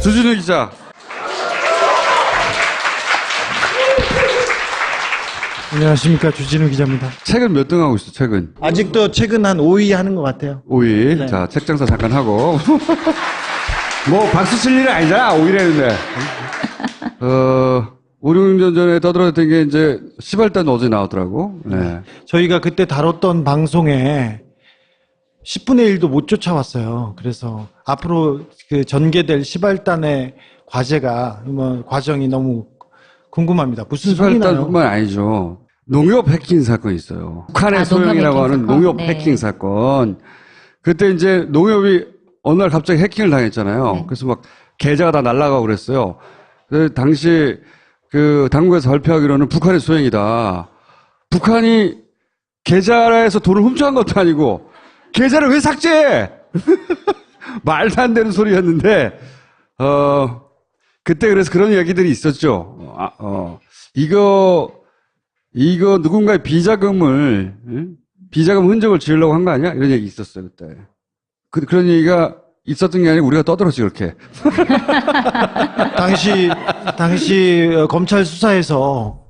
주진우 기자. 안녕하십니까, 주진우 기자입니다. 책은 몇 등 하고 있어, 책은? 아직도 책은 한 5위 하는 것 같아요. 5위. 네. 자, 책 장사 잠깐 하고. 뭐, 박수 칠 일은 아니잖아, 5위를 했는데. 5, 6년 전에 떠들어댔던 게 이제, 시발단 어제 나오더라고. 네. 저희가 그때 다뤘던 방송에 10분의 1도 못 쫓아왔어요. 그래서 앞으로 그 전개될 시발단의 과제가, 과정이 너무 궁금합니다. 무슨 소리나요? 시발단뿐만 아니죠. 농협 해킹 사건이 있어요. 북한의 소형이라고 하는 농협 네. 해킹 사건. 그때 이제 농협이 어느 날 갑자기 해킹을 당했잖아요. 네. 그래서 막 계좌가 다 날아가고 그랬어요. 그래서 당시 그 당국에서 발표하기로는 북한의 소행이다. 북한이 계좌에서 돈을 훔쳐간 것도 아니고 계좌를 왜 삭제해? 말도 안 되는 소리였는데 그때 그래서 그런 이야기들이 있었죠. 이거 누군가의 비자금을, 비자금 흔적을 지으려고 한 거 아니야? 이런 얘기 있었어요, 그때. 그런 얘기가 있었던 게 아니고 우리가 떠들었지, 그렇게. 당시 검찰 수사에서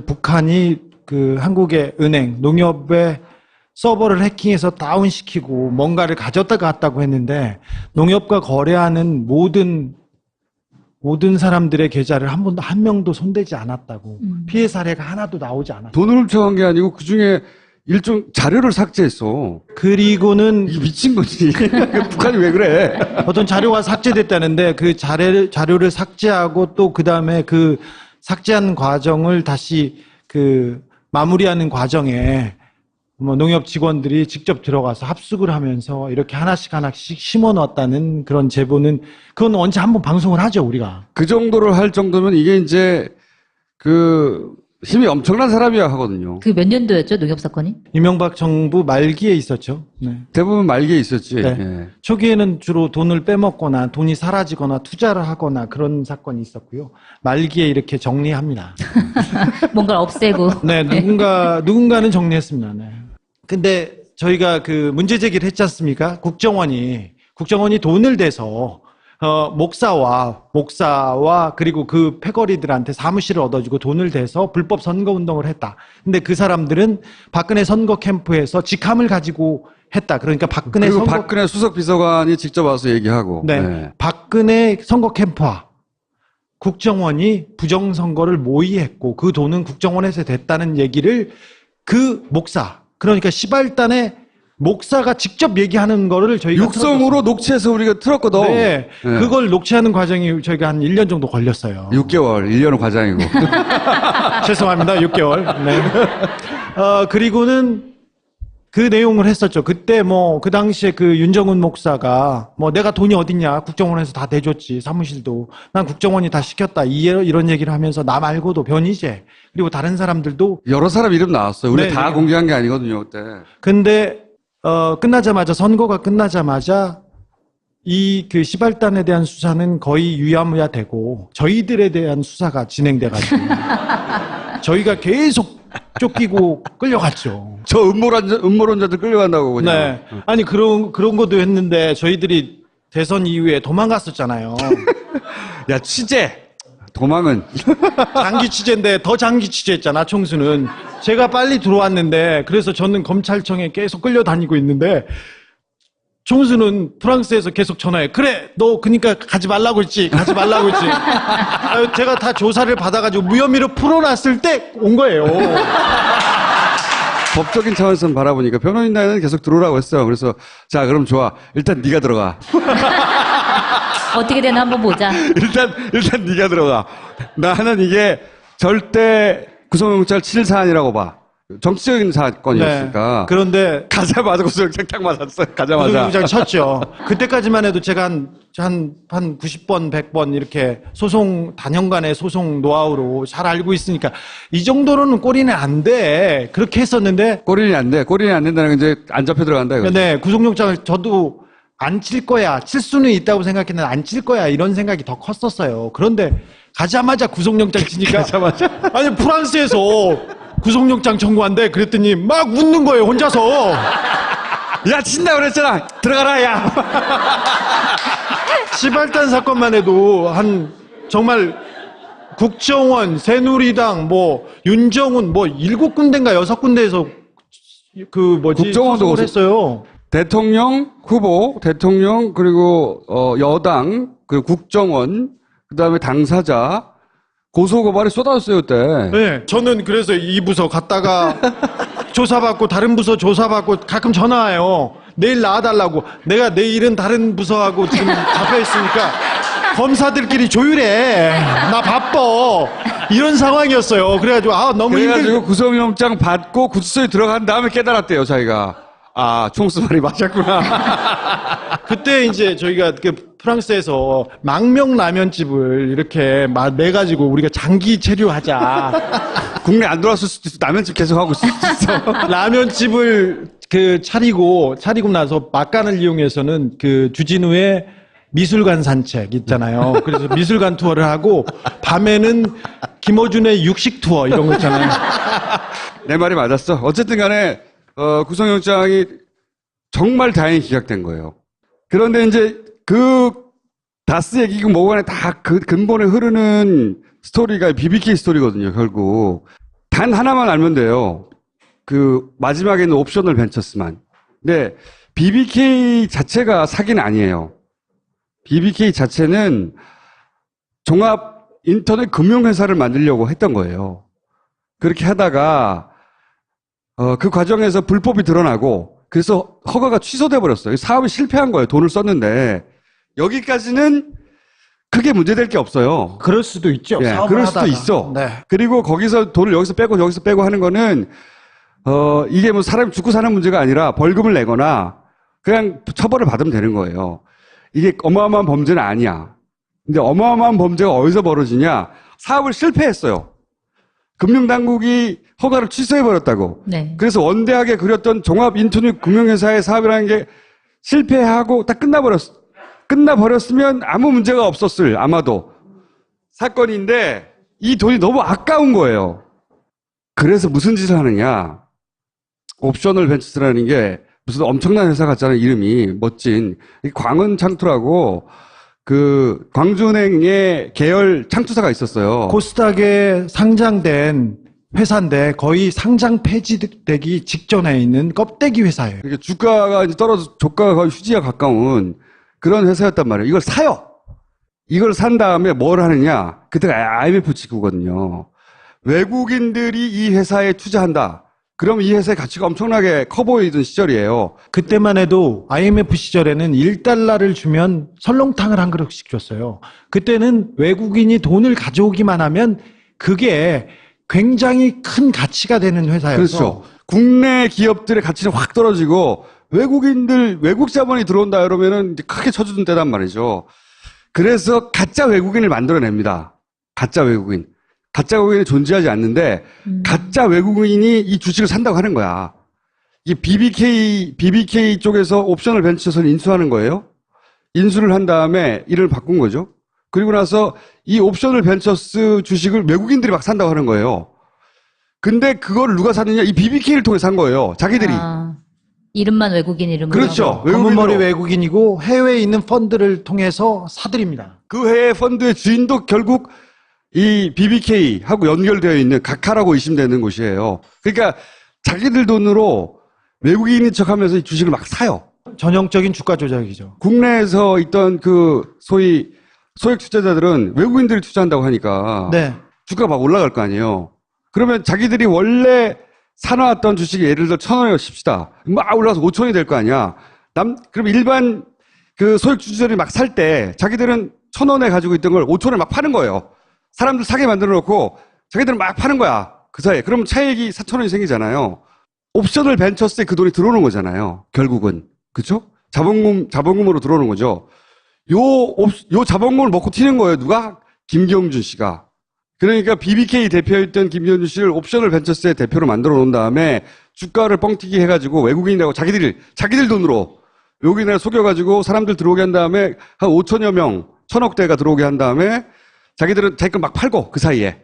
북한이 그 한국의 은행, 농협의 서버를 해킹해서 다운시키고 뭔가를 가져다 갔다고 했는데 농협과 거래하는 모든 사람들의 계좌를 한 명도 손대지 않았다고. 피해 사례가 하나도 나오지 않았다. 돈을 훔쳐간 게 아니고 그 중에 일종 자료를 삭제했어. 그리고는 이게 미친 거지. 북한이 왜 그래? 어떤 자료가 삭제됐다는데 그 자료를 삭제하고 또 그 다음에 그 삭제한 과정을 다시 그 마무리하는 과정에 농협 직원들이 직접 들어가서 합숙을 하면서 이렇게 하나씩 심어 놨다는 그런 제보는 그건 언제 한번 방송을 하죠, 우리가. 그 정도를 할 정도면 이게 이제 힘이 엄청난 사람이야 하거든요. 그 몇 년도였죠, 농협 사건이? 이명박 정부 말기에 있었죠. 네. 대부분 말기에 있었지. 네. 예. 초기에는 주로 돈을 빼먹거나 돈이 사라지거나 투자를 하거나 그런 사건이 있었고요. 말기에 이렇게 정리합니다. 뭔가를 없애고. 네, 누군가는 정리했습니다. 네. 근데 저희가 그 문제 제기를 했지 않습니까? 국정원이 돈을 대서 목사와 그리고 그 패거리들한테 사무실을 얻어주고 돈을 대서 불법 선거 운동을 했다. 근데 그 사람들은 박근혜 선거 캠프에서 직함을 가지고 했다. 그러니까 박근혜 수석 비서관이 직접 와서 얘기하고. 네. 네. 박근혜 선거 캠프와 국정원이 부정선거를 모의했고 그 돈은 국정원에서 됐다는 얘기를 그 목사, 그러니까 시발단의 목사가 직접 얘기하는 거를 저희가 육성으로 녹취해서 우리가 틀었거든. 네. 네. 그걸 녹취하는 과정이 저희가 한 1년 정도 걸렸어요. 6개월, 1년은 과장이고. 죄송합니다. 6개월. 네. 그리고는 그 내용을 했었죠. 그때 그 당시에 그 윤정훈 목사가 내가 돈이 어딨냐. 국정원에서 다 대줬지. 사무실도. 난 국정원이 다 시켰다. 이런 얘기를 하면서 나 말고도 변희재 그리고 다른 사람들도 여러 사람 이름 나왔어요. 우리 네, 다 네. 공개한 게 아니거든요, 그때. 근데 선거가 끝나자마자 그 시발단에 대한 수사는 거의 유야무야 되고 저희들에 대한 수사가 진행돼가지고 저희가 계속 쫓기고 끌려갔죠. 저 음모론자들 끌려간다고 그냥. 네. 아니 그런 것도 했는데 저희들이 대선 이후에 도망갔었잖아요. 야, 취재. 도망은. 장기 취재인데 더 장기 취재했잖아, 총수는. 제가 빨리 들어왔는데 그래서 저는 검찰청에 계속 끌려다니고 있는데 총수는 프랑스에서 계속 전화해. 그래, 너 그러니까 가지 말라고 했지. 제가 다 조사를 받아가지고 무혐의로 풀어놨을 때 온 거예요. 법적인 차원에서 바라보니까 변호인 단에는 계속 들어오라고 했어요. 그래서 자, 그럼 좋아. 일단 네가 들어가. 어떻게 되나 한번 보자. 일단 네가 들어가. 나는 이게 절대 구속영장 칠 사안이라고 봐. 정치적인 사건이었으니까. 네. 그런데 가자마자 구속영장 딱 맞았어요. 가자마자. 구속영장 쳤죠. 그때까지만 해도 제가 한 90번, 100번 이렇게 단연간의 소송 노하우로 잘 알고 있으니까 이 정도로는 꼬리는 안 돼. 그렇게 했었는데. 꼬리는 안 돼. 꼬리는 안 된다는 건 이제 안 잡혀 들어간다 이거죠. 네, 구속영장을 저도 안 칠 거야. 칠 수는 있다고 생각했는데 안 칠 거야. 이런 생각이 더 컸었어요. 그런데 가자마자 구속영장 치니까. 아니, 프랑스에서 구속영장 청구한대. 그랬더니 막 웃는 거예요, 혼자서. 야, 친다 그랬잖아. 들어가라, 야. 시발단 사건만 해도 한 정말 국정원, 새누리당, 뭐 윤정훈 뭐 7군데인가 6군데에서 그 뭐지 국정원도 소송을 했어요. 대통령 후보, 대통령 그리고 여당, 그 국정원, 그다음에 당사자 고소 고발이 쏟아졌어요 그때. 네, 저는 그래서 이 부서 갔다가 조사받고 다른 부서 조사받고 가끔 전화 와요. 내일 나와달라고. 내가 내일은 다른 부서하고 지금 잡혀 있으니까 검사들끼리 조율해. 나 바빠. 이런 상황이었어요. 그래가지고 너무 그래가지고 구속영장 받고 구치소에 들어간 다음에 깨달았대요 자기가. 아 총수 말이 맞았구나. 그때 이제 저희가 그 프랑스에서 망명 라면집을 이렇게 내가지고 우리가 장기 체류하자. 국내 안 들어왔을 수도 있어. 라면집 계속 하고 있어. 라면집을 그 차리고 나서 막간을 이용해서는 그 주진우의 미술관 산책 있잖아요. 그래서 미술관 투어를 하고 밤에는 김어준의 육식 투어 이런 거 있잖아요. 내 말이 맞았어. 어쨌든 간에 구속영장이 정말 다행히 기각된 거예요. 그런데 이제 그 다스 얘기고 뭐고 간에 다 그 근본에 흐르는 스토리가 BBK 스토리거든요, 결국. 단 하나만 알면 돼요. 그 마지막에는 옵셔널 벤처스만. 근데 BBK 자체가 사기는 아니에요. BBK 자체는 종합 인터넷 금융회사를 만들려고 했던 거예요. 그렇게 하다가 그 과정에서 불법이 드러나고 그래서 허가가 취소돼 버렸어요. 사업이 실패한 거예요. 돈을 썼는데 여기까지는 크게 문제될 게 없어요. 그럴 수도 있죠. 예, 사업을 그럴 수도 하다가. 있어. 네. 그리고 거기서 돈을 여기서 빼고 하는 거는 이게 뭐 사람이 죽고 사는 문제가 아니라 벌금을 내거나 그냥 처벌을 받으면 되는 거예요. 이게 어마어마한 범죄는 아니야. 근데 어마어마한 범죄가 어디서 벌어지냐? 사업을 실패했어요. 금융당국이 허가를 취소해버렸다고. 네. 그래서 원대하게 그렸던 종합 인터넷 금융회사의 사업이라는 게 실패하고 딱 끝나버렸으면 아무 문제가 없었을, 아마도. 사건인데, 이 돈이 너무 아까운 거예요. 그래서 무슨 짓을 하느냐. 옵셔널 벤처스라는 게 무슨 엄청난 회사 같잖아요, 이름이. 멋진. 광은 창투라고, 그, 광주은행의 계열 창투사가 있었어요. 코스닥에 상장된 회사인데 거의 상장 폐지되기 직전에 있는 껍데기 회사예요. 그러니까 주가가 이제 떨어져, 조가가 거의 휴지에 가까운 그런 회사였단 말이에요. 이걸 사요. 이걸 산 다음에 뭘 하느냐. 그때가 IMF 직후거든요. 외국인들이 이 회사에 투자한다. 그럼 이 회사의 가치가 엄청나게 커 보이던 시절이에요. 그때만 해도 IMF 시절에는 1달러를 주면 설렁탕을 한 그릇씩 줬어요. 그때는 외국인이 돈을 가져오기만 하면 그게 굉장히 큰 가치가 되는 회사여서. 그렇죠. 국내 기업들의 가치는 확 떨어지고 외국 자본이 들어온다 이러면은 이제 크게 쳐주는 때단 말이죠. 그래서 가짜 외국인을 만들어냅니다. 가짜 외국인. 가짜 외국인이 존재하지 않는데 가짜 외국인이 이 주식을 산다고 하는 거야. 이게 BBK 쪽에서 옵셔널 벤처스를 인수하는 거예요. 인수를 한 다음에 이름을 바꾼 거죠. 그리고 나서 이 옵셔널 벤처스 주식을 외국인들이 막 산다고 하는 거예요. 근데 그걸 누가 샀느냐? 이 BBK를 통해 산 거예요. 자기들이. 이름만 외국인 이름으로. 그렇죠. 검은 머리 외국인이고 해외에 있는 펀드를 통해서 사들입니다. 그 해외 펀드의 주인도 결국 이 BBK하고 연결되어 있는 각하라고 의심되는 곳이에요. 그러니까 자기들 돈으로 외국인인 척하면서 이 주식을 막 사요. 전형적인 주가 조작이죠. 국내에서 있던 그 소위 소액 투자자들은 외국인들이 투자한다고 하니까 네. 주가가 막 올라갈 거 아니에요. 그러면 자기들이 원래 사놔왔던 주식이 예를 들어 1,000원이라고 칩시다. 막 올라가서 5,000원이 될 거 아니야. 그럼 일반 그 소액 투자자들이 막 살 때 자기들은 1,000원에 가지고 있던 걸 5,000원에 막 파는 거예요. 사람들 사게 만들어 놓고 자기들은 막 파는 거야. 그 사이에. 그럼 차익이 4,000원이 생기잖아요. 옵셔널 벤처스에 그 돈이 들어오는 거잖아요. 결국은. 그쵸? 자본금으로 들어오는 거죠. 요 자본금을 먹고 튀는 거예요. 누가? 김경준 씨가. 그러니까 BBK 대표였던 김경준 씨를 옵셔널 벤처스의 대표로 만들어 놓은 다음에 주가를 뻥튀기 해가지고 외국인이라고 자기들 돈으로 외국인을 속여가지고 사람들 들어오게 한 다음에 한 5천여 명, 1,000억 대가 들어오게 한 다음에 자기들은 자기 거 막 팔고 그 사이에.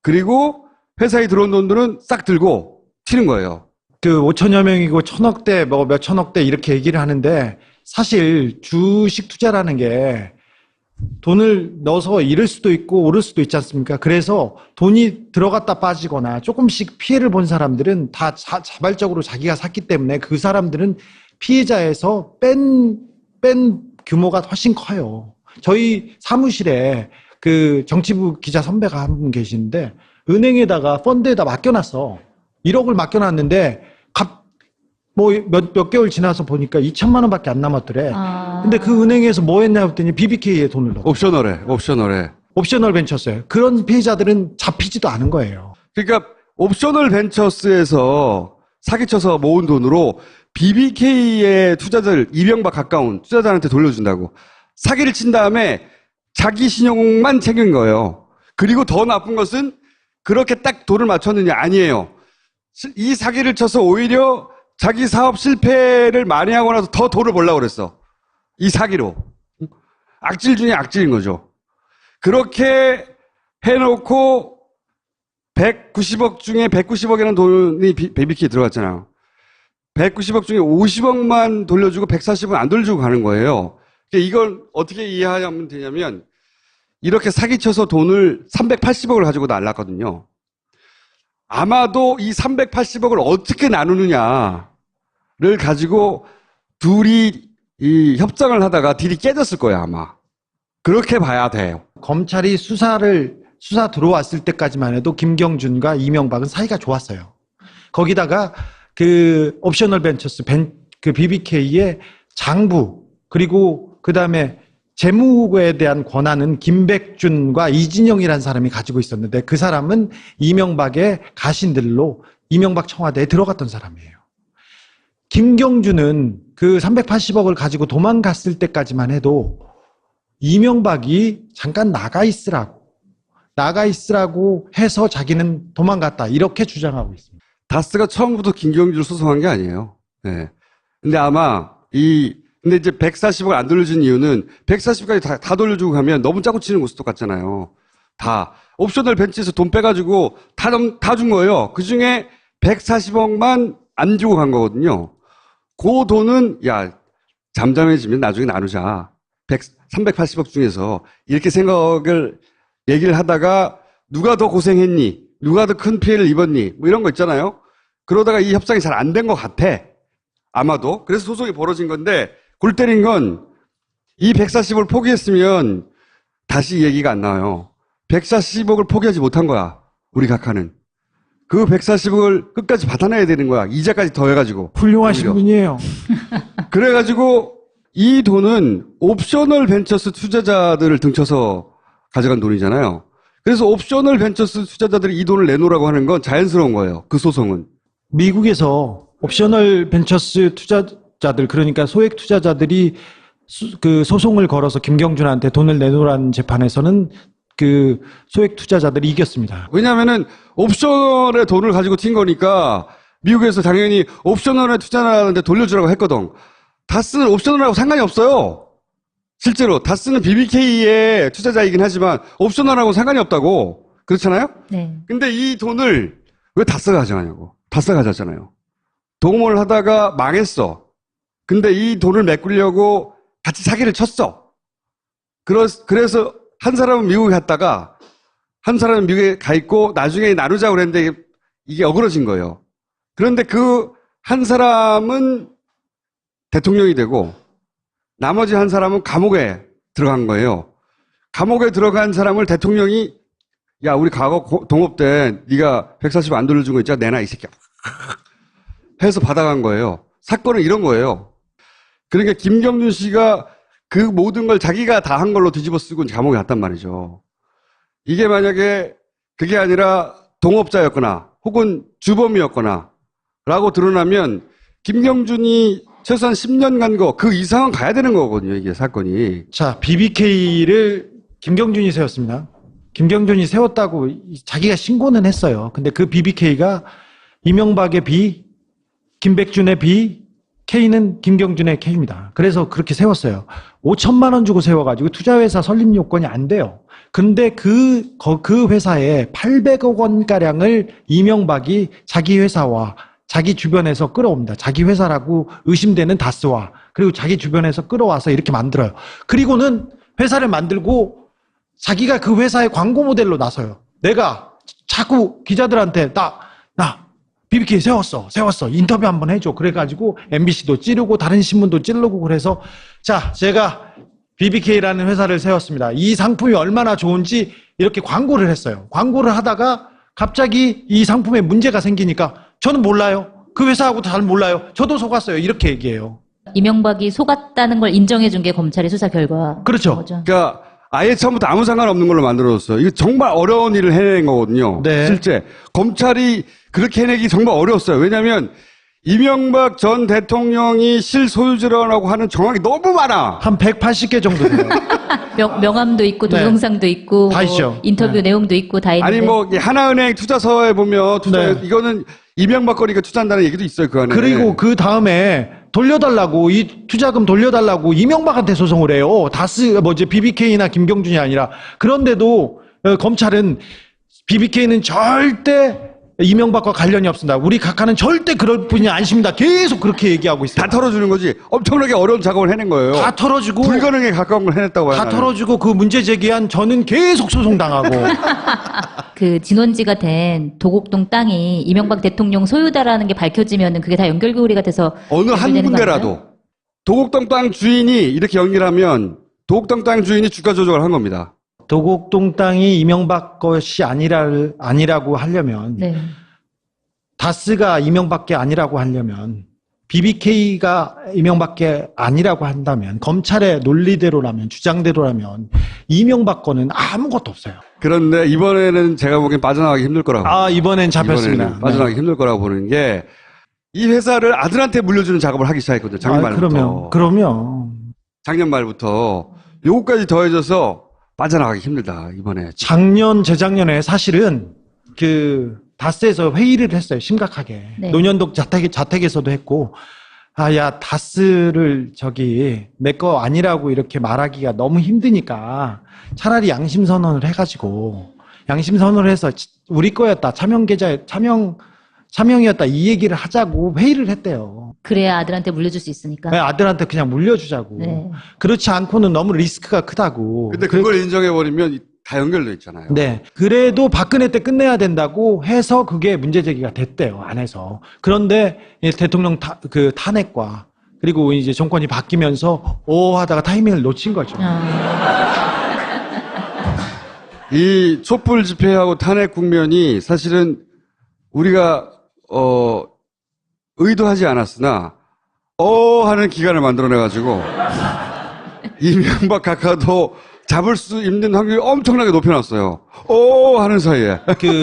그리고 회사에 들어온 돈들은 싹 들고 튀는 거예요. 그 5천여 명이고 1,000억 대, 뭐 몇천억 대 이렇게 얘기를 하는데 사실 주식 투자라는 게 돈을 넣어서 잃을 수도 있고 오를 수도 있지 않습니까? 그래서 돈이 들어갔다 빠지거나 조금씩 피해를 본 사람들은 다 자발적으로 자기가 샀기 때문에 그 사람들은 피해자에서 뺀 규모가 훨씬 커요. 저희 사무실에 그 정치부 기자 선배가 한 분 계시는데 은행에다가 펀드에다 맡겨놨어. 1억을 맡겨놨는데 몇 개월 지나서 보니까 2천만 원밖에 안 남았더래. 근데 그 은행에서 뭐 했냐 했더니 BBK에 돈을 넣어. 옵셔널에. 옵셔널 벤처스예요. 그런 피해자들은 잡히지도 않은 거예요. 그러니까 옵셔널 벤처스에서 사기쳐서 모은 돈으로 BBK의 투자자들, 이명박 가까운 투자자한테 돌려준다고. 사기를 친 다음에 자기 신용만 챙긴 거예요. 그리고 더 나쁜 것은 그렇게 딱 돈을 맞췄느냐? 아니에요. 이 사기를 쳐서 오히려 자기 사업 실패를 만회하고 나서 더 돈을 벌려고 그랬어. 이 사기로. 악질 중에 악질인 거죠. 그렇게 해놓고 190억 중에 190억이라는 돈이 BBK에 들어갔잖아요. 190억 중에 50억만 돌려주고 140은 안 돌려주고 가는 거예요. 이걸 어떻게 이해하면 되냐면 이렇게 사기쳐서 돈을 380억을 가지고 날랐거든요. 아마도 이 380억을 어떻게 나누느냐를 가지고 둘이 이 협상을 하다가 딜이 깨졌을 거예요, 아마. 그렇게 봐야 돼요. 검찰이 수사 들어왔을 때까지만 해도 김경준과 이명박은 사이가 좋았어요. 거기다가 그 옵셔널 벤처스 그 BBK의 장부 그리고 그 다음에 재무에 대한 권한은 김백준과 이진영이라는 사람이 가지고 있었는데 그 사람은 이명박의 가신들로 이명박 청와대에 들어갔던 사람이에요. 김경준은 그 380억을 가지고 도망갔을 때까지만 해도 이명박이 잠깐 나가 있으라고 해서 자기는 도망갔다 이렇게 주장하고 있습니다. 다스가 처음부터 김경준을 소송한 게 아니에요. 네. 근데 아마 근데 이제 140억을 안 돌려준 이유는 140까지 다 돌려주고 가면 너무 짜고 치는 것도 똑같잖아요. 다. 옵셔널 벤치에서 돈 빼가지고 다 준 거예요. 그 중에 140억만 안 주고 간 거거든요. 그 돈은, 야, 잠잠해지면 나중에 나누자. 380억 중에서 이렇게 얘기를 하다가 누가 더 고생했니? 누가 더 큰 피해를 입었니? 뭐 이런 거 있잖아요. 그러다가 이 협상이 잘 안 된 것 같아. 아마도. 그래서 소송이 벌어진 건데, 골 때린 건 이 140억을 포기했으면 다시 얘기가 안 나와요. 140억을 포기하지 못한 거야. 우리 각하는. 그 140억을 끝까지 받아내야 되는 거야. 이자까지 더해가지고. 훌륭하신 오히려. 분이에요. 그래가지고 이 돈은 옵셔널 벤처스 투자자들을 등쳐서 가져간 돈이잖아요. 그래서 옵셔널 벤처스 투자자들이 이 돈을 내놓으라고 하는 건 자연스러운 거예요. 그 소송은. 미국에서 옵셔널 벤처스 투자자들 그러니까 소액 투자자들이 그 소송을 걸어서 김경준한테 돈을 내놓으라는 재판에서는 그 소액 투자자들이 이겼습니다. 왜냐하면은 옵셔널에 돈을 가지고 튄 거니까 미국에서 당연히 옵셔널에 투자하는데 돌려주라고 했거든. 다스는 옵셔널하고 상관이 없어요. 실제로 다스는 BBK의 투자자이긴 하지만 옵셔널하고 상관이 없다고. 그렇잖아요? 네. 근데 이 돈을 왜 다스가 가져가냐고. 다스가 가져갔잖아요. 동업을 하다가 망했어. 근데 이 돈을 메꾸려고 같이 사기를 쳤어. 그래서 한 사람은 미국에 갔다가 한 사람은 미국에 가 있고 나중에 나누자고 그랬는데 이게 어그러진 거예요. 그런데 그 한 사람은 대통령이 되고 나머지 한 사람은 감옥에 들어간 거예요. 감옥에 들어간 사람을 대통령이 야 우리 과거 동업 때 네가 140 안 돌려준 거 있잖아. 내놔 이 새끼야. 해서 받아간 거예요. 사건은 이런 거예요. 그러니까 김경준 씨가 그 모든 걸 자기가 다 한 걸로 뒤집어 쓰고 감옥에 갔단 말이죠. 이게 만약에 그게 아니라 동업자였거나 혹은 주범이었거나 라고 드러나면 김경준이 최소한 10년 간 거 그 이상은 가야 되는 거거든요. 이게 사건이. 자, BBK를 김경준이 세웠습니다. 김경준이 세웠다고 자기가 신고는 했어요. 근데 그 BBK가 이명박의 B, 김백준의 B, K는 김경준의 K입니다. 그래서 그렇게 세웠어요. 5천만 원 주고 세워가지고 투자회사 설립 요건이 안 돼요. 근데 그 회사에 800억 원가량을 이명박이 자기 회사와 자기 주변에서 끌어옵니다. 자기 회사라고 의심되는 다스와 그리고 자기 주변에서 끌어와서 이렇게 만들어요. 그리고는 회사를 만들고 자기가 그 회사의 광고 모델로 나서요. 내가 자꾸 기자들한테 나 BBK 세웠어. 인터뷰 한번 해줘. 그래가지고 MBC도 찌르고 다른 신문도 찌르고 그래서 자, 제가 BBK라는 회사를 세웠습니다. 이 상품이 얼마나 좋은지 이렇게 광고를 했어요. 광고를 하다가 갑자기 이 상품에 문제가 생기니까 저는 몰라요. 그 회사하고 잘 몰라요. 저도 속았어요. 이렇게 얘기해요. 이명박이 속았다는 걸 인정해 준 게 검찰의 수사 결과. 그렇죠. 거죠. 그러니까 아예 처음부터 아무 상관없는 걸로 만들어줬어요. 이게 정말 어려운 일을 해낸 거거든요. 네. 실제 검찰이 그렇게 해내기 정말 어려웠어요. 왜냐하면 이명박 전 대통령이 실소유주라고 하는 정황이 너무 많아. 한 180개 정도 돼요. 명함도 있고 네. 동영상도 있고 다 뭐 있죠. 인터뷰 네. 내용도 있고 다 있는데. 아니 뭐 하나은행 투자서에 보면 네. 이거는 이명박 거니까 투자한다는 얘기도 있어요. 그 안에. 그리고 그 다음에 돌려달라고 이 투자금 돌려달라고 이명박한테 소송을 해요. BBK나 김경준이 아니라. 그런데도 검찰은 BBK는 절대 이명박과 관련이 없습니다. 우리 각하는 절대 그럴 분이 아니십니다. 계속 그렇게 얘기하고 있어요. 다 털어주는 거지. 엄청나게 어려운 작업을 해낸 거예요. 다 털어주고 불가능에 가까운 걸 해냈다고 봐요. 다 나는. 털어주고 그 문제 제기한 저는 계속 소송당하고. 그 진원지가 된 도곡동 땅이 이명박 대통령 소유다라는 게 밝혀지면은 그게 다 연결고리가 돼서 어느 한 연결되는 거 군데라도 아닌가요? 도곡동 땅 주인이 이렇게 연결하면 도곡동 땅 주인이 주가 조작을 한 겁니다. 도곡동 땅이 이명박 것이 아니라고 하려면 네. 다스가 이명박게 아니라고 하려면 BBK가 이명박게 아니라고 한다면 검찰의 논리대로라면 주장대로라면 이명박 거는 아무것도 없어요. 그런데 이번에는 제가 보기엔 빠져나가기 힘들 거라고. 이번엔 잡혔습니다. 이번에는 빠져나가기 힘들 거라고 보는 게 이 회사를 아들한테 물려주는 작업을 하기 시작했거든요. 작년 말부터. 그러면 작년 말부터 요거까지 더해져서 빠져나가기 힘들다. 이번에. 작년 재작년에 사실은 그 다스에서 회의를 했어요. 심각하게. 네. 논현동 자택에서도 했고 야 다스를 내 거 아니라고 이렇게 말하기가 너무 힘드니까 차라리 양심 선언을 해가지고 양심 선언을 해서 우리 거였다. 차명이었다. 이 얘기를 하자고 회의를 했대요. 그래야 아들한테 물려줄 수 있으니까. 네, 아들한테 그냥 물려주자고. 네. 그렇지 않고는 너무 리스크가 크다고. 근데 그걸 인정해버리면 다 연결돼 있잖아요. 네. 그래도 박근혜 때 끝내야 된다고 해서 그게 문제 제기가 됐대요. 안에서. 그런데 대통령 탄핵과 그리고 이제 정권이 바뀌면서 하다가 타이밍을 놓친 거죠. 이 촛불 집회하고 탄핵 국면이 사실은 우리가 의도하지 않았으나 하는 기간을 만들어내가지고 이명박 각하도 잡을 수 있는 확률이 엄청나게 높여놨어요. 하는 사이에.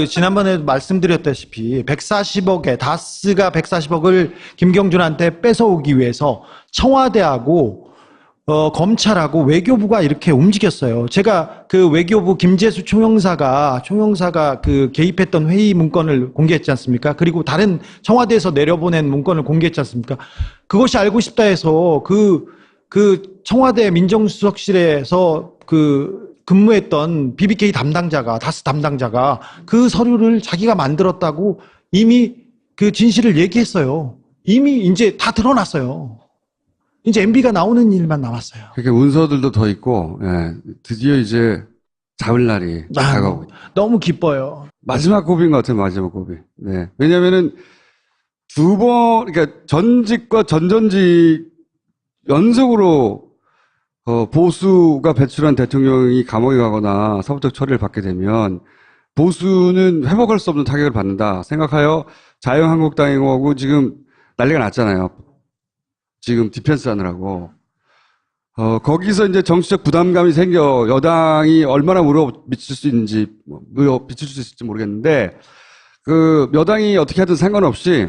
지난번에도 말씀드렸다시피 140억에 다스가 140억을 김경준한테 뺏어오기 위해서 청와대하고 검찰하고 외교부가 이렇게 움직였어요. 제가 그 외교부 김재수 총영사가 그 개입했던 회의 문건을 공개했지 않습니까? 그리고 다른 청와대에서 내려보낸 문건을 공개했지 않습니까? 그것이 알고 싶다 해서 그 청와대 민정수석실에서 근무했던 BBK 담당자가, 다스 담당자가 그 서류를 자기가 만들었다고 이미 그 진실을 얘기했어요. 이미 이제 다 드러났어요. 이제 MB가 나오는 일만 남았어요. 그렇게 문서들도 더 있고, 드디어 이제 잡을 날이 다가오고 있다. 너무 기뻐요. 마지막 고비인 것 같아요, 마지막 고비. 네. 왜냐면은 그러니까 전직과 전전직 연속으로 보수가 배출한 대통령이 감옥에 가거나 사법적 처리를 받게 되면 보수는 회복할 수 없는 타격을 받는다 생각하여 자유한국당하고 지금 난리가 났잖아요. 지금 디펜스 하느라고. 거기서 이제 정치적 부담감이 생겨 여당이 얼마나 미칠 수 있을지 모르겠는데, 여당이 어떻게 하든 상관없이,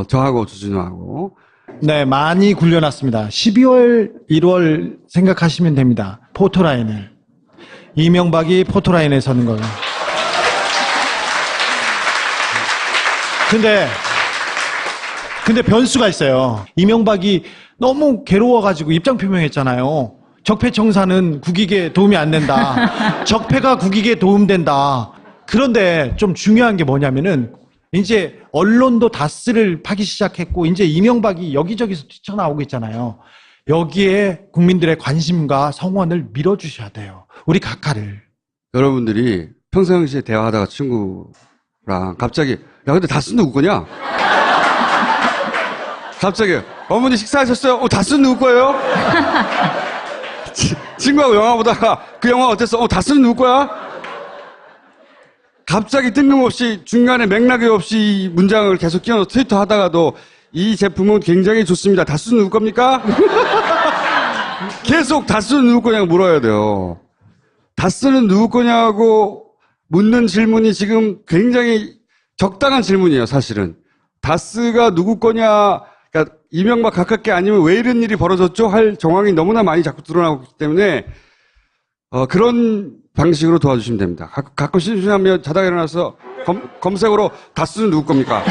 저하고 주진우하고. 네, 많이 굴려놨습니다. 12월, 1월 생각하시면 됩니다. 포토라인을. 이명박이 포토라인에 서는 거예요. 근데 변수가 있어요. 이명박이 너무 괴로워가지고 입장 표명했잖아요. 적폐청산은 국익에 도움이 안 된다. 적폐가 국익에 도움된다. 그런데 좀 중요한 게 뭐냐면은 이제 언론도 다스를 파기 시작했고 이제 이명박이 여기저기서 뛰쳐나오고 있잖아요. 여기에 국민들의 관심과 성원을 밀어주셔야 돼요. 우리 각하를. 여러분들이 평상시에 대화하다가 친구랑 갑자기 야 근데 다스 누구 거냐? 갑자기 어머니 식사하셨어요? 다스 누구 거예요? 친구하고 영화 보다가 그 영화 어땠어? 다스는 누구 거야? 갑자기 뜬금없이 중간에 맥락이 없이 이 문장을 계속 끼워넣어 트위터 하다가도 이 제품은 굉장히 좋습니다. 다스는 누구 겁니까? 계속 다스는 누구 거냐고 물어야 돼요. 다스는 누구 거냐고 묻는 질문이 지금 굉장히 적당한 질문이에요, 사실은. 다스가 누구 거냐, 그러니까 이명박 가깝게 아니면 왜 이런 일이 벌어졌죠? 할 정황이 너무나 많이 자꾸 드러나고 있기 때문에 그런 방식으로 도와주시면 됩니다. 가끔 심심하면 자다가 일어나서 검색으로 다스는 누구 겁니까?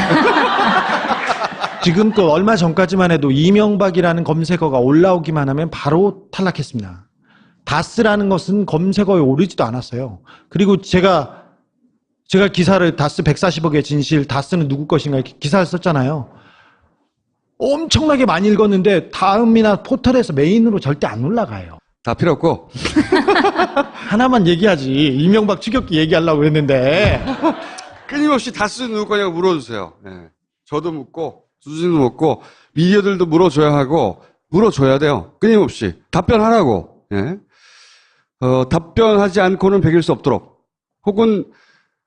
지금 또 얼마 전까지만 해도 이명박이라는 검색어가 올라오기만 하면 바로 탈락했습니다. 다스라는 것은 검색어에 오르지도 않았어요. 그리고 제가 기사를 다스 140억의 진실, 다스는 누구 것인가 이렇게 기사를 썼잖아요. 엄청나게 많이 읽었는데 다음이나 포털에서 메인으로 절대 안 올라가요. 다 필요 없고. 하나만 얘기하지. 이명박 추격기 얘기하려고 했는데. 끊임없이 다스는 누구 거냐고 물어주세요. 예. 저도 묻고, 주진도 묻고, 미디어들도 물어줘야 하고, 물어줘야 돼요. 끊임없이. 답변하라고. 예. 답변하지 않고는 배길 수 없도록. 혹은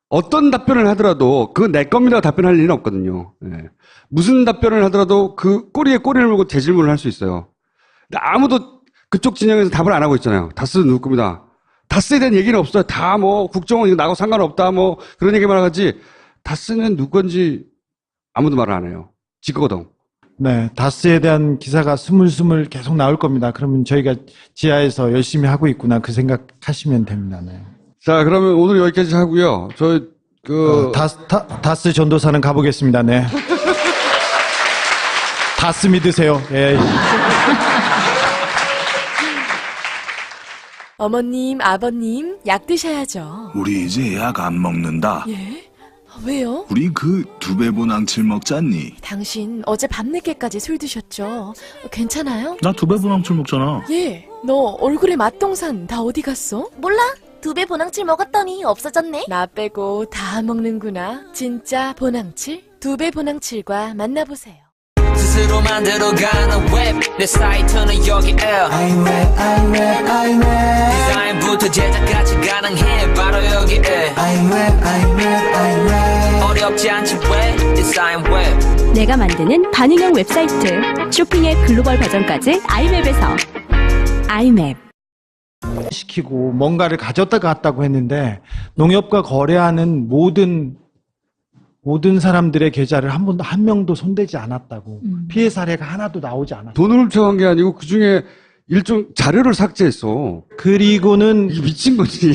어떤 답변을 하더라도 그 내 겁니다 답변할 일은 없거든요. 예. 무슨 답변을 하더라도 그 꼬리에 꼬리를 물고 재질문을 할 수 있어요. 근데 아무도 그쪽 진영에서 답을 안 하고 있잖아요. 다스는 누구 겁니다. 다스에 대한 얘기는 없어요. 다 뭐 국정원 이거 나하고 상관없다 뭐 그런 얘기만 하지 다스는 누구 건지 아무도 말을 안 해요. 지거거든. 네, 다스에 대한 기사가 스물스물 계속 나올 겁니다. 그러면 저희가 지하에서 열심히 하고 있구나 그 생각하시면 됩니다. 네. 자, 그러면 오늘 여기까지 하고요. 다스 전도사는 가보겠습니다. 네. 다스 믿으세요. 예. 어머님, 아버님, 약 드셔야죠. 우리 이제 약 안 먹는다. 예? 왜요? 우리 그 두배보낭칠 먹잖니. 당신 어제 밤늦게까지 술 드셨죠? 괜찮아요? 나 두배보낭칠 먹잖아. 예. 너 얼굴에 맛동산 다 어디 갔어? 몰라? 2배 보낭칠 먹었더니 없어졌네. 나 빼고 다 먹는구나. 진짜 보낭칠? 2배 보낭칠과 만나보세요. 스스로 만들어가는 웹 내 사이트는 여기에 디자인부터 제작까지 가능해 바로 여기에 어렵지 않지 웹 디자인 웹 내가 만드는 반응형 웹사이트 쇼핑의 글로벌 버전까지 아이맵에서 아이맵 시키고 뭔가를 가졌다 갔다고 했는데 농협과 거래하는 모든 사람들의 계좌를 한 명도 손대지 않았다고. 피해 사례가 하나도 나오지 않았다. 돈을 훔쳐간 게 아니고 그 중에 일종 자료를 삭제했어. 그리고는 이게 미친 거지.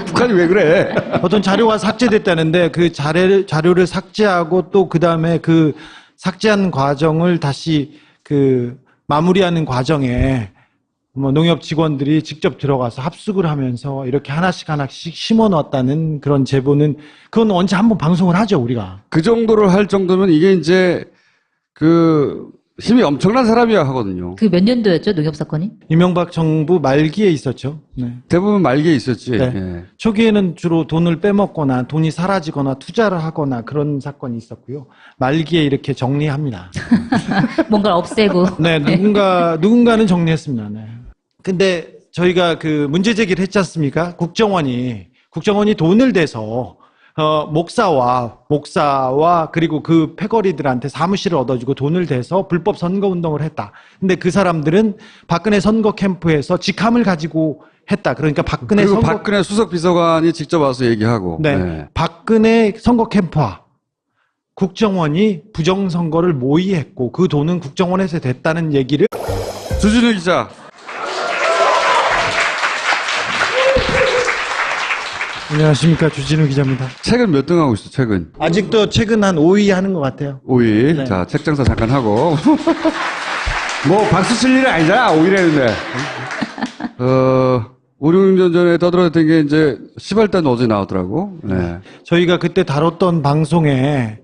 북한이 왜 그래? 어떤 자료가 삭제됐다는데 그 자료를 삭제하고 또 그 다음에 그 삭제한 과정을 다시 그 마무리하는 과정에 뭐 농협 직원들이 직접 들어가서 합숙을 하면서 이렇게 하나씩 심어 놨다는 그런 제보는 그건 언제 한번 방송을 하죠, 우리가. 그 정도를 할 정도면 이게 이제 그 힘이 엄청난 사람이야 하거든요. 그 몇 년도였죠, 농협 사건이? 이명박 정부 말기에 있었죠. 네. 대부분 말기에 있었지. 네. 예. 초기에는 주로 돈을 빼먹거나 돈이 사라지거나 투자를 하거나 그런 사건이 있었고요. 말기에 이렇게 정리합니다. 뭔가를 없애고. 네, 누군가는 정리했습니다. 네. 근데 저희가 그 문제 제기를 했지 않습니까? 국정원이 돈을 대서 목사와 그리고 그 패거리들한테 사무실을 얻어주고 돈을 대서 불법 선거 운동을 했다. 근데 그 사람들은 박근혜 선거 캠프에서 직함을 가지고 했다. 그러니까 박근혜 수석 비서관이 직접 와서 얘기하고. 네. 네. 박근혜 선거 캠프와 국정원이 부정선거를 모의했고 그 돈은 국정원에서 됐다는 얘기를 주진우 기자. 안녕하십니까, 주진우 기자입니다. 책은 몇 등 하고 있어, 책은? 아직도 최근 한 5위 하는 것 같아요. 5위. 네. 자, 책 장사 잠깐 하고. 뭐, 박수 칠 일은 아니잖아, 5위를 했는데. 5, 6년 전에 떠들어댔던 게 이제, 시발단 어제 나오더라고. 네. 저희가 그때 다뤘던 방송에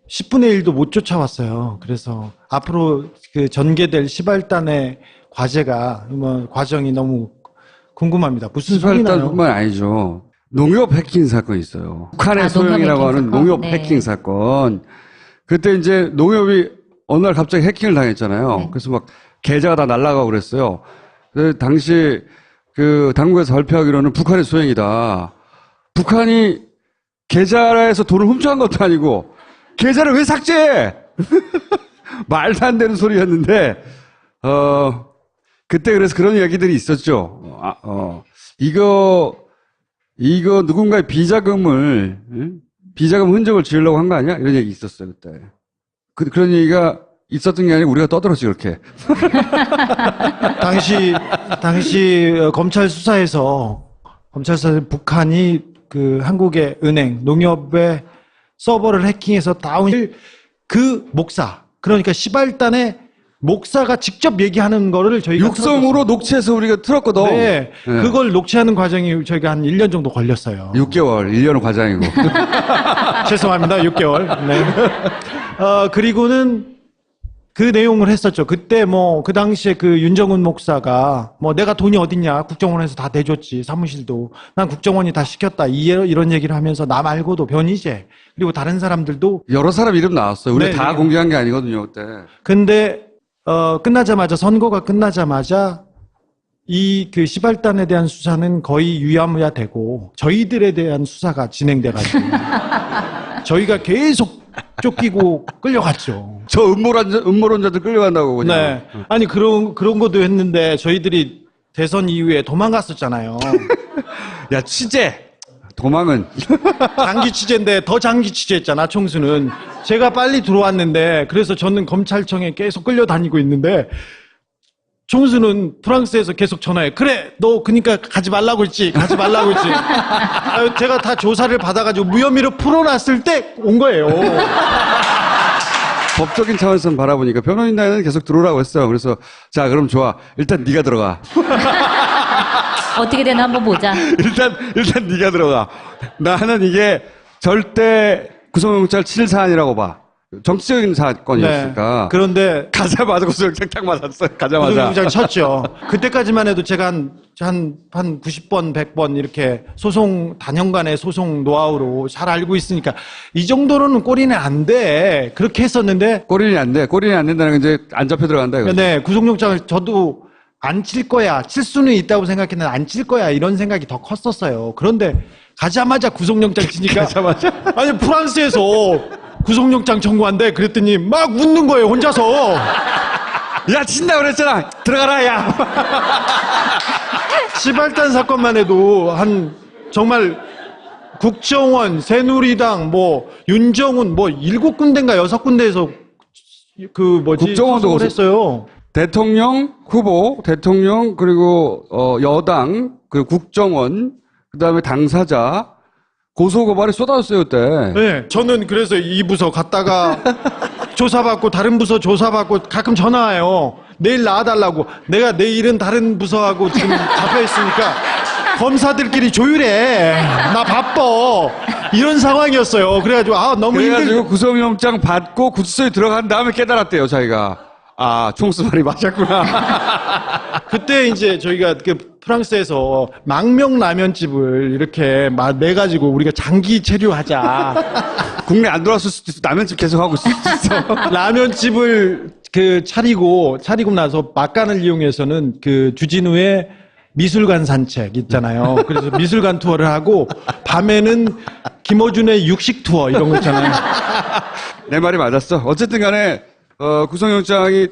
10분의 1도 못 쫓아왔어요. 그래서 앞으로 그 전개될 시발단의 과제가 뭐 과정이 너무 궁금합니다. 무슨 소리 나요? 시발단뿐만 아니죠. 농협 해킹 사건이 있어요. 북한의 농협 소형이라고 해킹 하는 사건? 농협 네. 해킹 사건. 그때 이제 농협이 어느 날 갑자기 해킹을 당했잖아요. 네. 그래서 막 계좌가 다 날아가고 그랬어요. 당시 그 당국에서 발표하기로는 북한의 소행이다. 북한이 계좌에서 돈을 훔쳐간 것도 아니고 계좌를 왜 삭제해? 말도 안 되는 소리였는데 그때 그래서 그런 이야기들이 있었죠. 이거 누군가의 비자금을 비자금 흔적을 지으려고 한 거 아니야? 이런 얘기 있었어요 그때. 그런 얘기가 있었던 게 아니고 우리가 떠들었지 그렇게. 당시 검찰 수사에서 북한이 그 한국의 은행 농협의 서버를 해킹해서 다운 그 목사 그러니까 시발단의 목사가 직접 얘기하는 거를 저희가 육성으로 녹취해서 우리가 틀었거든. 네, 네. 그걸 녹취하는 과정이 저희가 한 1년 정도 걸렸어요. 6개월, 1년은 과장이고. 죄송합니다. 6개월. 네. 그리고는 그 내용을 했었죠. 그때 뭐 그 당시에 그 윤정훈 목사가 뭐 내가 돈이 어딨냐 국정원에서 다 대줬지 사무실도 난 국정원이 다 시켰다 이런 얘기를 하면서 나 말고도 변희재 그리고 다른 사람들도 여러 사람 이름 나왔어요. 우리 네, 다 네. 공개한 게 아니거든요 그때. 근데 끝나자마자 선거가 끝나자마자 이 그 시발단에 대한 수사는 거의 유야무야 되고 저희들에 대한 수사가 진행돼가지고 저희가 계속 쫓기고 끌려갔죠. 저 음모론자들 끌려간다고 그냥. 네. 아니 그런 것도 했는데 저희들이 대선 이후에 도망갔었잖아요. 야 취재. 도망은. 장기 취재인데 더 장기 취재했잖아. 총수는 제가 빨리 들어왔는데 그래서 저는 검찰청에 계속 끌려다니고 있는데 총수는 프랑스에서 계속 전화해. 그래, 너 그러니까 가지 말라고 했지. 가지 말라고 했지. 제가 다 조사를 받아가지고 무혐의로 풀어놨을 때 온 거예요. 법적인 차원에서 바라보니까 변호인단은 계속 들어오라고 했어요. 그래서 자 그럼 좋아. 일단 네가 들어가. 어떻게 되나 한번 보자. 일단 네가 들어가. 나는 이게 절대 구속영장 칠 사안이라고 봐. 정치적인 사건이었으니까. 네. 그런데 가자마자 구속영장 딱 맞았어요. 가자마자. 구속영장 쳤죠. 그때까지만 해도 제가 한 90번, 100번 이렇게 단연간의 소송 노하우로 잘 알고 있으니까 이 정도로는 꼬리는 안 돼. 그렇게 했었는데. 꼬리는 안 돼. 꼬리는 안 된다는 건 이제 안 잡혀 들어간다 이거죠. 네, 구속영장을 저도 안 칠 거야. 칠 수는 있다고 생각했는데 안 칠 거야. 이런 생각이 더 컸었어요. 그런데 가자마자 구속영장 치니까. 아니, 프랑스에서 구속영장 청구한대. 그랬더니 막 웃는 거예요, 혼자서. 야, 친다 그랬잖아. 들어가라, 야. 시발단 사건만 해도 정말 국정원, 새누리당, 윤정훈 7군데인가 6군데에서 국정원도 소송을 했어요. 대통령 후보, 대통령 그리고 여당, 그리고 국정원, 그다음에 당사자 고소고발이 쏟아졌어요 그때. 네, 저는 그래서 이 부서 갔다가 조사받고 다른 부서 조사받고 가끔 전화 와요. 내일 나와달라고. 내가 내일은 다른 부서하고 지금 잡혀 있으니까 검사들끼리 조율해. 나 바빠. 이런 상황이었어요. 그래가지고 너무 그래가지고 구속영장 받고 구치소에 들어간 다음에 깨달았대요 자기가. 총수 말이 맞았구나. 그때 이제 저희가 프랑스에서 망명 라면집을 이렇게 내가지고 우리가 장기 체류하자. 국내 안 들어왔을 수도 있어. 라면집 계속 하고 있어. 라면집을 차리고 나서 막간을 이용해서는 주진우의 미술관 산책 있잖아요. 그래서 미술관 투어를 하고 밤에는 김어준의 육식 투어 이런 거 있잖아요. 내 말이 맞았어. 어쨌든 간에 구속영장이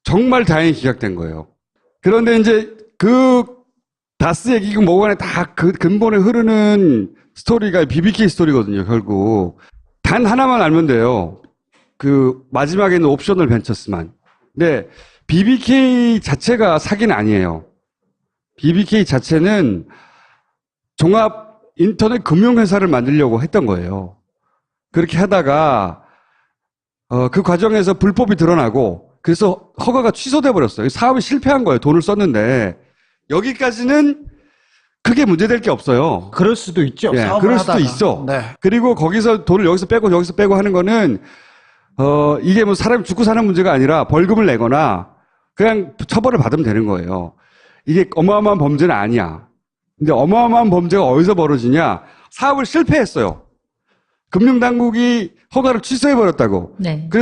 정말 다행히 기각된 거예요. 그런데 이제 다스 얘기고 뭐고 간에 다 근본에 흐르는 스토리가 BBK 스토리거든요, 결국. 단 하나만 알면 돼요. 마지막에 있는 옵셔널 벤처스만. 근데 BBK 자체가 사기는 아니에요. BBK 자체는 종합 인터넷 금융회사를 만들려고 했던 거예요. 그렇게 하다가 그 과정에서 불법이 드러나고 그래서 허가가 취소돼 버렸어요. 사업이 실패한 거예요. 돈을 썼는데 여기까지는 크게 문제될 게 없어요. 그럴 수도 있죠. 예, 사업을 그럴 수도 하다가. 있어. 네. 그리고 거기서 돈을 여기서 빼고 하는 거는 이게 뭐 사람이 죽고 사는 문제가 아니라 벌금을 내거나 그냥 처벌을 받으면 되는 거예요. 이게 어마어마한 범죄는 아니야. 근데 어마어마한 범죄가 어디서 벌어지냐? 사업을 실패했어요. 금융당국이 허가를 취소해버렸다고. 네.